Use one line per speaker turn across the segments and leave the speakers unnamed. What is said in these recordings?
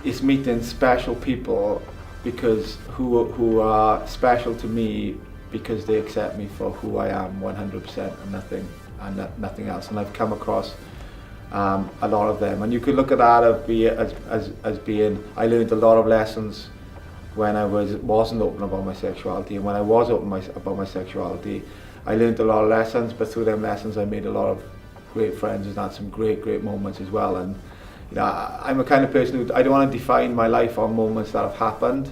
it's meeting special people because who are special to me because they accept me for who I am 100% and nothing else. And I've come across a lot of them, and you could look at that as being, I learned a lot of lessons when I wasn't open about my sexuality, and when I was open about my sexuality, I learned a lot of lessons, but through them lessons I made a lot of great friends and had some great moments as well. And you know, I'm a kind of person who, I don't want to define my life on moments that have happened.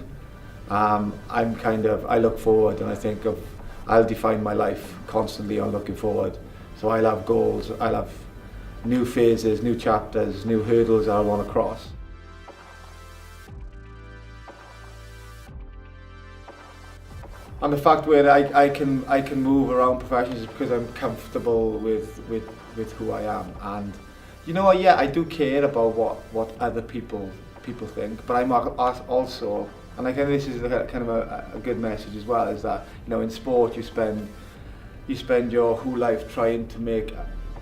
I look forward, and I think I'll define my life constantly on looking forward. So I'll have goals, I'll have new phases, new chapters, new hurdles I want to cross. And the fact where I can move around professions is because I'm comfortable with who I am. And you know what, yeah, I do care about what other people think, but I'm also, and I think this is kind of a good message as well, is that, you know, in sport you spend your whole life trying to make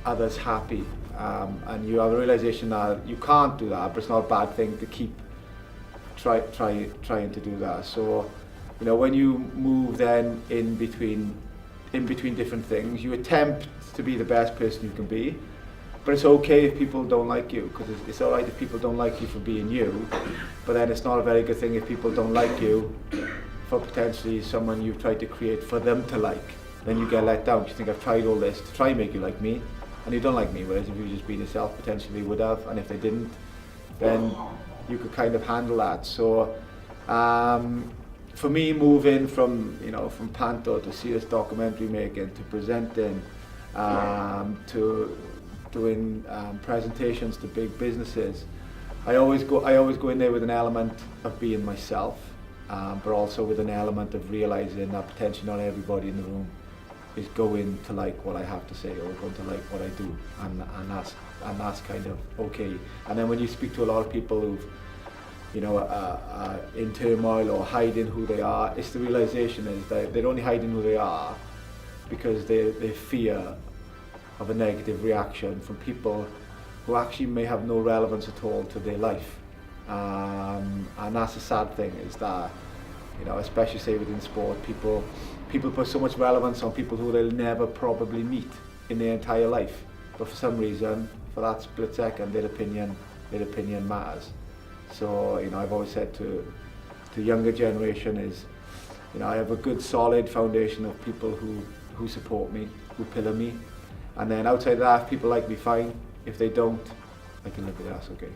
others happy, and you have a realization that you can't do that, but it's not a bad thing to keep trying to do that. So, you know, when you move then in between different things, you attempt to be the best person you can be, but it's okay if people don't like you, because it's all right if people don't like you for being you, but then it's not a very good thing if people don't like you for potentially someone you've tried to create for them to like. Then you get let down. You think, I've tried all this to try and make you like me, and you don't like me, whereas if you just been yourself, potentially would have, and if they didn't, then you could kind of handle that. So for me, moving from panto to serious documentary making to presenting to doing presentations to big businesses, I always go in there with an element of being myself, but also with an element of realizing that potentially not everybody in the room is going to like what I have to say or going to like what I do, and that's kind of okay. And then when you speak to a lot of people who've, you know, in turmoil or hiding who they are, it's the realization is that they're only hiding who they are because they fear of a negative reaction from people who actually may have no relevance at all to their life. And that's the sad thing, is that, you know, especially say within sport, people put so much relevance on people who they'll never probably meet in their entire life. But for some reason, for that split second, their opinion matters. So, you know, I've always said to the younger generation is, you know, I have a good solid foundation of people who support me, who pillar me. And then outside of that, if people like me, fine. If they don't, I can live with that, that's okay.